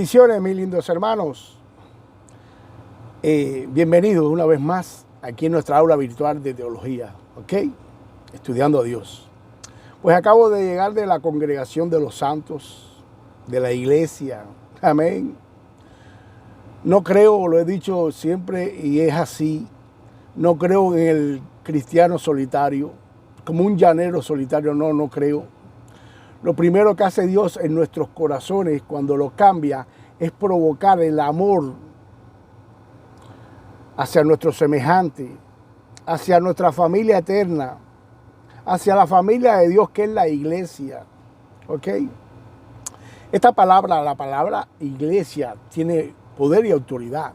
Bendiciones, mis lindos hermanos. Bienvenidos una vez más aquí en nuestra aula virtual de teología, ¿ok? Estudiando a Dios. Pues acabo de llegar de la congregación de los santos, de la iglesia. Amén. No creo, lo he dicho siempre y es así, no creo en el cristiano solitario, como un llanero solitario, no creo. Lo primero que hace Dios en nuestros corazones cuando lo cambia es provocar el amor hacia nuestro semejante, hacia nuestra familia eterna, hacia la familia de Dios que es la iglesia. ¿Ok? Esta palabra, la palabra iglesia, tiene poder y autoridad.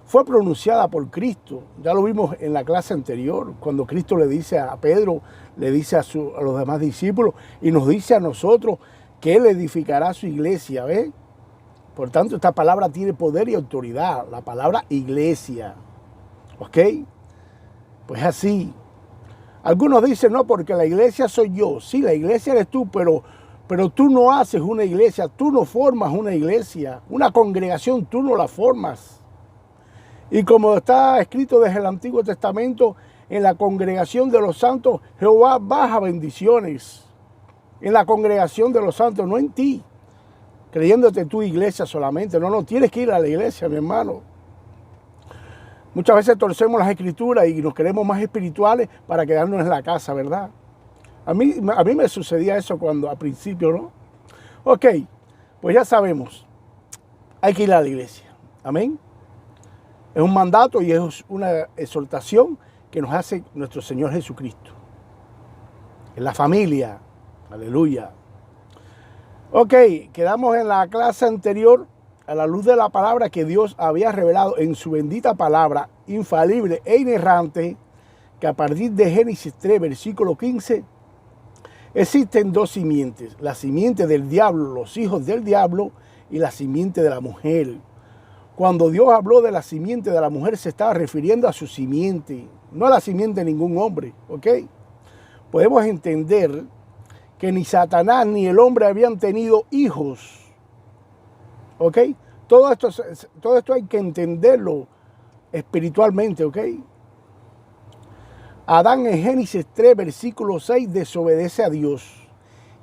Fue pronunciada por Cristo. Ya lo vimos en la clase anterior, cuando Cristo le dice a Pedro, le dice a los demás discípulos y nos dice a nosotros que Él edificará su iglesia. ¿Ves? Por tanto, esta palabra tiene poder y autoridad. La palabra iglesia. ¿Ok? Pues así. Algunos dicen, no, porque la iglesia soy yo. Sí, la iglesia eres tú, pero tú no haces una iglesia. Tú no formas una iglesia. Una congregación tú no la formas. Y como está escrito desde el Antiguo Testamento, en la congregación de los santos, Jehová baja bendiciones. En la congregación de los santos, no en ti, creyéndote tu iglesia solamente. No, tienes que ir a la iglesia, mi hermano. Muchas veces torcemos las escrituras y nos queremos más espirituales para quedarnos en la casa, ¿verdad? A mí me sucedía eso cuando al principio, ¿no? Ok, pues ya sabemos, hay que ir a la iglesia. Amén. Es un mandato y es una exhortación que nos hace nuestro Señor Jesucristo. En la familia. Aleluya. Ok, quedamos en la clase anterior a la luz de la palabra que Dios había revelado en su bendita palabra, infalible e inerrante, que a partir de Génesis 3, versículo 15, existen dos simientes. La simiente del diablo, los hijos del diablo, y la simiente de la mujer. Cuando Dios habló de la simiente de la mujer, se estaba refiriendo a su simiente, no a la simiente de ningún hombre, ¿ok? Podemos entender que ni Satanás ni el hombre habían tenido hijos, ¿ok? Todo esto hay que entenderlo espiritualmente, ¿ok? Adán en Génesis 3, versículo 6, desobedece a Dios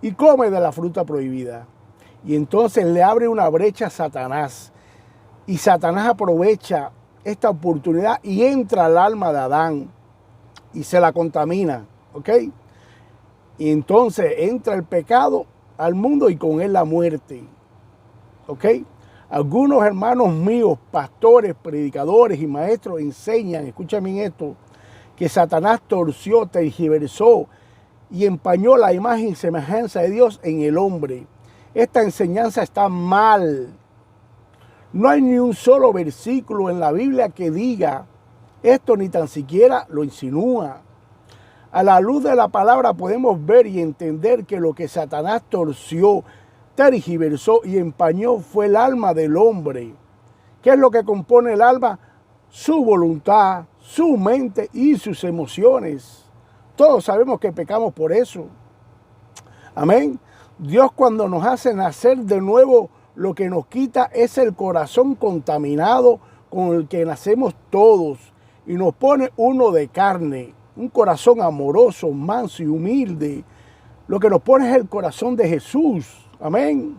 y come de la fruta prohibida. Y entonces le abre una brecha a Satanás. Y Satanás aprovecha esta oportunidad y entra al alma de Adán y se la contamina, ¿ok? Y entonces entra el pecado al mundo y con él la muerte, ¿ok? Algunos hermanos míos, pastores, predicadores y maestros enseñan, escúchame esto, que Satanás torció, tergiversó y empañó la imagen y semejanza de Dios en el hombre. Esta enseñanza está mal. No hay ni un solo versículo en la Biblia que diga esto, ni tan siquiera lo insinúa. A la luz de la palabra podemos ver y entender que lo que Satanás torció, tergiversó y empañó fue el alma del hombre. ¿Qué es lo que compone el alma? Su voluntad, su mente y sus emociones. Todos sabemos que pecamos por eso. Amén. Dios, cuando nos hace nacer de nuevo, lo que nos quita es el corazón contaminado con el que nacemos todos y nos pone uno de carne, un corazón amoroso, manso y humilde. Lo que nos pone es el corazón de Jesús. Amén.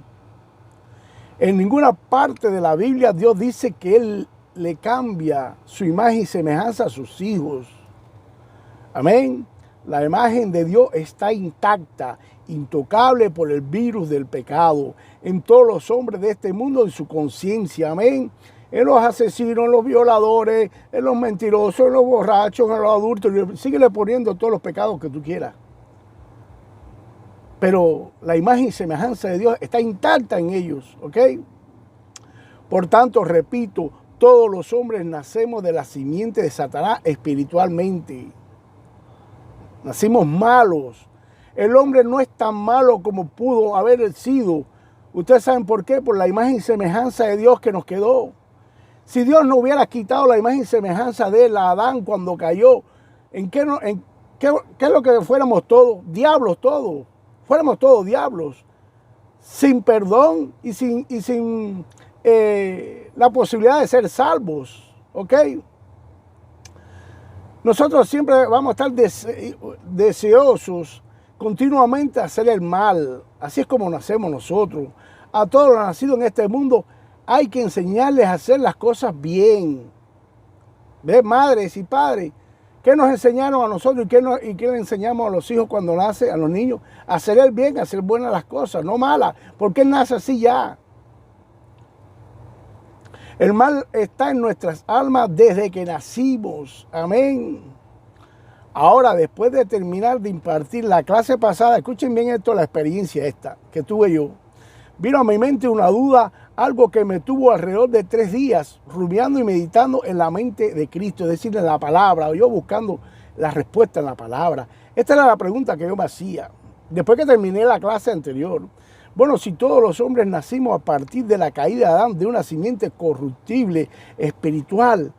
En ninguna parte de la Biblia Dios dice que Él le cambia su imagen y semejanza a sus hijos. Amén. La imagen de Dios está intacta, intocable por el virus del pecado, en todos los hombres de este mundo, en su conciencia. Amén. En los asesinos, en los violadores, en los mentirosos, en los borrachos, en los adultos. Síguele poniendo todos los pecados que tú quieras. Pero la imagen y semejanza de Dios está intacta en ellos, ¿ok? Por tanto, repito, todos los hombres nacemos de la simiente de Satanás espiritualmente. Nacimos malos. El hombre no es tan malo como pudo haber sido. Ustedes saben por qué, por la imagen y semejanza de Dios que nos quedó. Si Dios no hubiera quitado la imagen y semejanza de él a Adán cuando cayó, ¿qué es lo que fuéramos todos? Diablos todos. Fuéramos todos diablos. Sin perdón y sin la posibilidad de ser salvos, ¿ok? Nosotros siempre vamos a estar deseosos continuamente de hacer el mal. Así es como nacemos nosotros. A todos los nacidos en este mundo hay que enseñarles a hacer las cosas bien. ¿Ves, madres y padres? ¿Qué nos enseñaron a nosotros y qué le enseñamos a los hijos cuando nace, a los niños? A hacer el bien, a hacer buenas las cosas, no malas. Porque él nace así ya. El mal está en nuestras almas desde que nacimos. Amén. Ahora, después de terminar de impartir la clase pasada, escuchen bien esto, la experiencia esta que tuve yo. Vino a mi mente una duda, algo que me tuvo alrededor de 3 días, rumiando y meditando en la mente de Cristo, es decir, en la palabra, o yo buscando la respuesta en la palabra. Esta era la pregunta que yo me hacía. Después que terminé la clase anterior, bueno, si todos los hombres nacimos a partir de la caída de Adán, de una simiente corruptible, espiritual,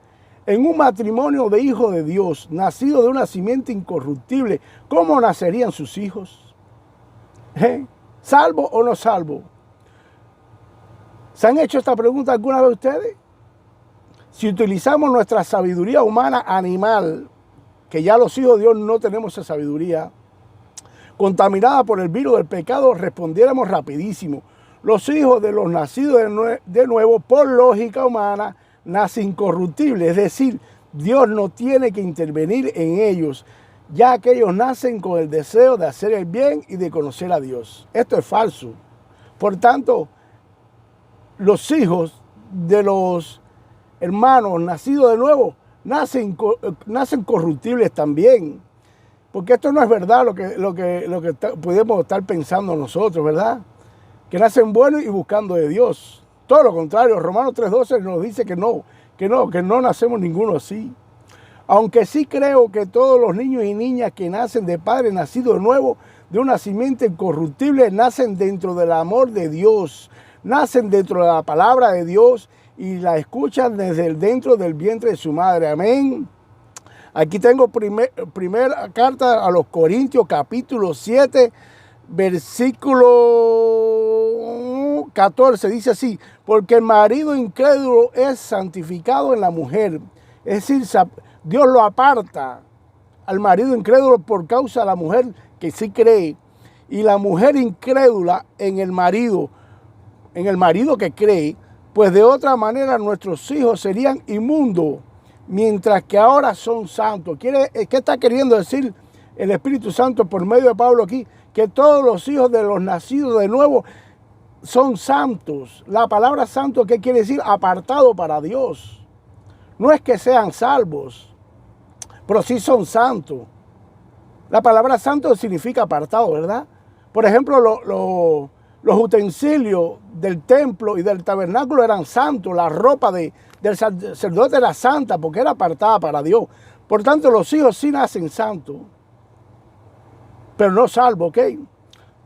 en un matrimonio de hijos de Dios, nacido de una simiente incorruptible, ¿cómo nacerían sus hijos? ¿Salvo o no salvo? ¿Se han hecho esta pregunta alguna vez ustedes? Si utilizamos nuestra sabiduría humana animal, que ya los hijos de Dios no tenemos esa sabiduría, contaminada por el virus del pecado, respondiéramos rapidísimo. Los hijos de los nacidos de nuevo, por lógica humana, nacen incorruptibles. Es decir, Dios no tiene que intervenir en ellos, ya que ellos nacen con el deseo de hacer el bien y de conocer a Dios. Esto es falso. Por tanto, los hijos de los hermanos nacidos de nuevo nacen corruptibles también. Porque esto no es verdad lo que podemos estar pensando nosotros, ¿verdad? Que nacen buenos y buscando de Dios. Todo lo contrario, Romanos 3:12 nos dice que no nacemos ninguno así. Aunque sí creo que todos los niños y niñas que nacen de padres nacidos de nuevo, de una simiente incorruptible, nacen dentro del amor de Dios, nacen dentro de la palabra de Dios y la escuchan desde dentro del vientre de su madre. Amén. Aquí tengo primera carta a los Corintios, capítulo 7, versículo 14. Dice así: porque el marido incrédulo es santificado en la mujer. Es decir, Dios lo aparta al marido incrédulo por causa de la mujer que sí cree. Y la mujer incrédula en el marido que cree, pues de otra manera nuestros hijos serían inmundos, mientras que ahora son santos. ¿Qué está queriendo decir el Espíritu Santo por medio de Pablo aquí? Que todos los hijos de los nacidos de nuevo son santos. La palabra santo, ¿qué quiere decir? Apartado para Dios. No es que sean salvos, pero sí son santos. La palabra santo significa apartado, ¿verdad? Por ejemplo, los utensilios del templo y del tabernáculo eran santos. La ropa del sacerdote era santa porque era apartada para Dios. Por tanto, los hijos sí nacen santos, pero no salvos, ¿ok?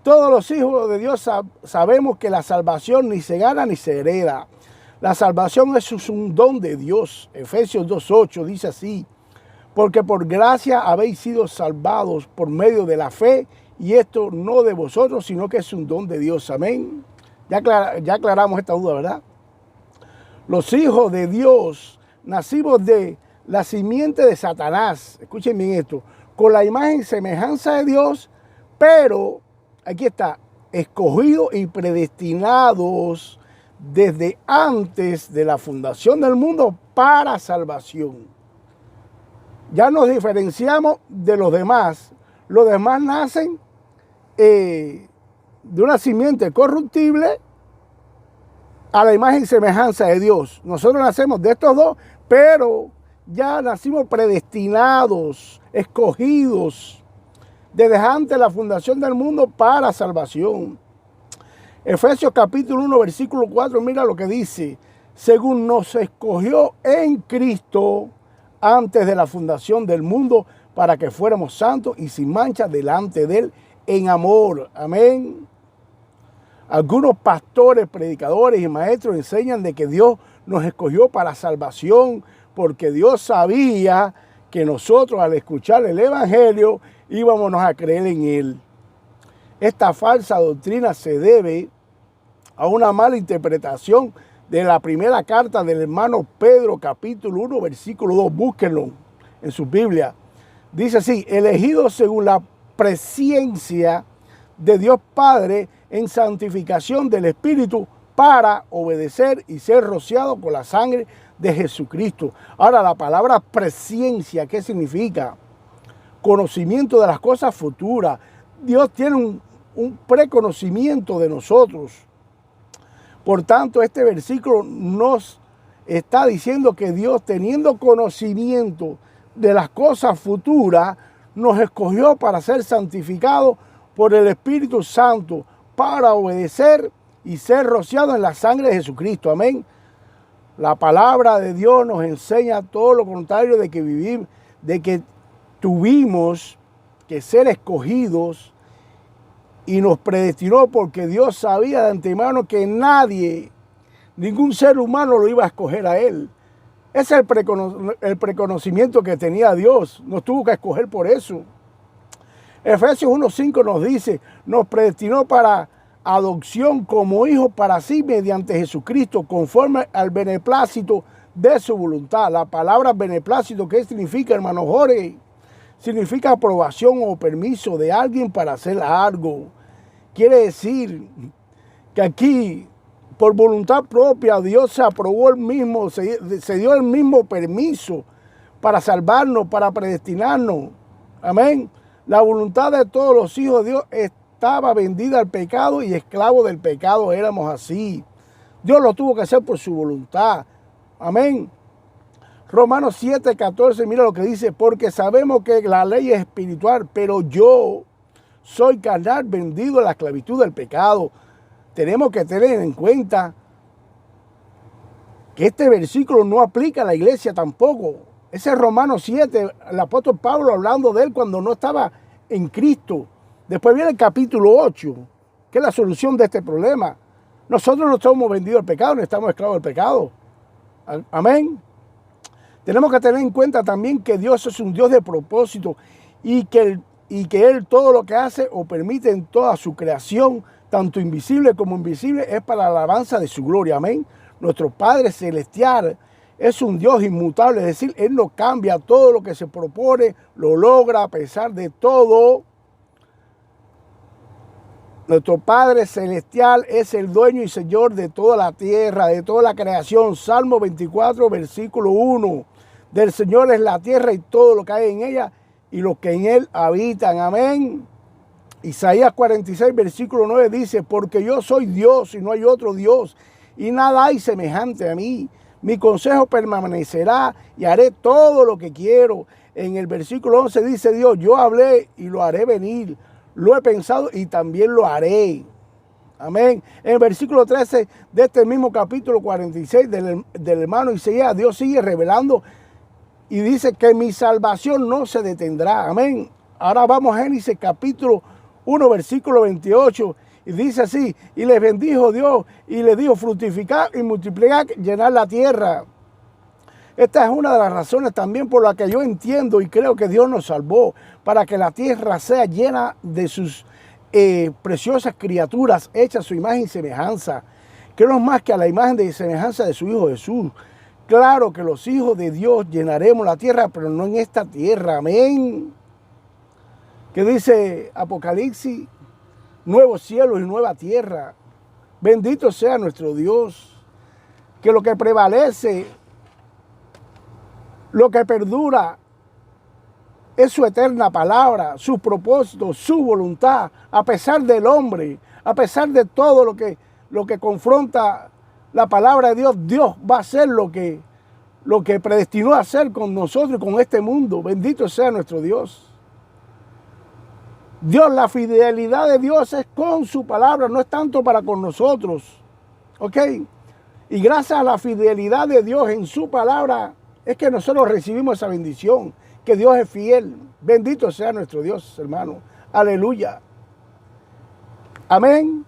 Todos los hijos de Dios sabemos que la salvación ni se gana ni se hereda. La salvación es un don de Dios. Efesios 2:8 dice así: porque por gracia habéis sido salvados por medio de la fe, y esto no de vosotros, sino que es un don de Dios. Amén. Ya aclaramos esta duda, ¿verdad? Los hijos de Dios nacimos de la simiente de Satanás. Escuchen bien esto. Con la imagen y semejanza de Dios, pero, aquí está, escogidos y predestinados desde antes de la fundación del mundo para salvación. Ya nos diferenciamos de los demás. Los demás nacen de una simiente corruptible a la imagen y semejanza de Dios. Nosotros nacemos de estos dos, pero ya nacimos predestinados, escogidos desde antes de la fundación del mundo para salvación. Efesios capítulo 1, versículo 4, mira lo que dice: según nos escogió en Cristo antes de la fundación del mundo, para que fuéramos santos y sin mancha delante de Él en amor. Amén. Algunos pastores, predicadores y maestros enseñan de que Dios nos escogió para salvación, porque Dios sabía que nosotros al escuchar el Evangelio íbamos a creer en Él. Esta falsa doctrina se debe a una mala interpretación de la primera carta del hermano Pedro, capítulo 1, versículo 2. Búsquenlo en su Biblia. Dice así: elegidos según la presciencia de Dios Padre en santificación del Espíritu para obedecer y ser rociados con la sangre de Jesucristo. Ahora, la palabra presciencia, ¿qué significa? Conocimiento de las cosas futuras. Dios tiene un preconocimiento de nosotros. Por tanto, este versículo nos está diciendo que Dios, teniendo conocimiento de las cosas futuras, nos escogió para ser santificados por el Espíritu Santo, para obedecer y ser rociados en la sangre de Jesucristo. Amén. La palabra de Dios nos enseña todo lo contrario de que vivimos, de que tuvimos que ser escogidos y nos predestinó, porque Dios sabía de antemano que nadie, ningún ser humano lo iba a escoger a Él. Ese es el preconocimiento que tenía Dios. Nos tuvo que escoger por eso. Efesios 1:5 nos dice: nos predestinó para adopción como hijos para sí mediante Jesucristo, conforme al beneplácito de su voluntad. La palabra beneplácito, ¿qué significa, hermano Jorge? Significa aprobación o permiso de alguien para hacer algo. Quiere decir que aquí, por voluntad propia, Dios se aprobó el mismo, se dio el mismo permiso para salvarnos, para predestinarnos. Amén. La voluntad de todos los hijos de Dios estaba vendida al pecado y esclavos del pecado éramos así. Dios lo tuvo que hacer por su voluntad. Amén. Romanos 7:14, mira lo que dice: porque sabemos que la ley es espiritual, pero yo soy carnal, vendido a la esclavitud del pecado. Tenemos que tener en cuenta que este versículo no aplica a la iglesia tampoco. Ese es Romanos 7, el apóstol Pablo hablando de él cuando no estaba en Cristo. Después viene el capítulo 8, que es la solución de este problema. Nosotros no estamos vendidos al pecado, no estamos esclavos del pecado. Amén. Tenemos que tener en cuenta también que Dios es un Dios de propósito y que Él todo lo que hace o permite en toda su creación, tanto invisible como invisible, es para la alabanza de su gloria. Amén. Nuestro Padre Celestial es un Dios inmutable, es decir, Él no cambia. Todo lo que se propone, lo logra a pesar de todo. Nuestro Padre Celestial es el dueño y Señor de toda la tierra, de toda la creación. Salmo 24, versículo 1. Del Señor es la tierra y todo lo que hay en ella y los que en él habitan. Amén. Isaías 46, versículo 9 dice: porque yo soy Dios y no hay otro Dios, y nada hay semejante a mí. Mi consejo permanecerá y haré todo lo que quiero. En el versículo 11 dice Dios: yo hablé y lo haré venir. Lo he pensado y también lo haré. Amén. En el versículo 13 de este mismo capítulo 46 del hermano Isaías, Dios sigue revelando y dice que mi salvación no se detendrá. Amén. Ahora vamos a Génesis capítulo 1, versículo 28. Y dice así: y les bendijo Dios y les dijo: fructificar y multiplicar, llenar la tierra. Esta es una de las razones también por la que yo entiendo y creo que Dios nos salvó, para que la tierra sea llena de sus preciosas criaturas hechas a su imagen y semejanza, que no es más que a la imagen y semejanza de su Hijo Jesús. Claro que los hijos de Dios llenaremos la tierra, pero no en esta tierra. Amén. ¿Qué dice Apocalipsis? Nuevos cielos y nueva tierra. Bendito sea nuestro Dios. Que lo que prevalece, lo que perdura, es su eterna palabra, sus propósitos, su voluntad, a pesar del hombre, a pesar de todo lo que confronta la palabra de Dios. Dios va a hacer lo que predestinó a hacer con nosotros y con este mundo. Bendito sea nuestro Dios. Dios, la fidelidad de Dios es con su palabra, no es tanto para con nosotros. ¿Ok? Y gracias a la fidelidad de Dios en su palabra es que nosotros recibimos esa bendición, que Dios es fiel. Bendito sea nuestro Dios, hermano. Aleluya. Amén.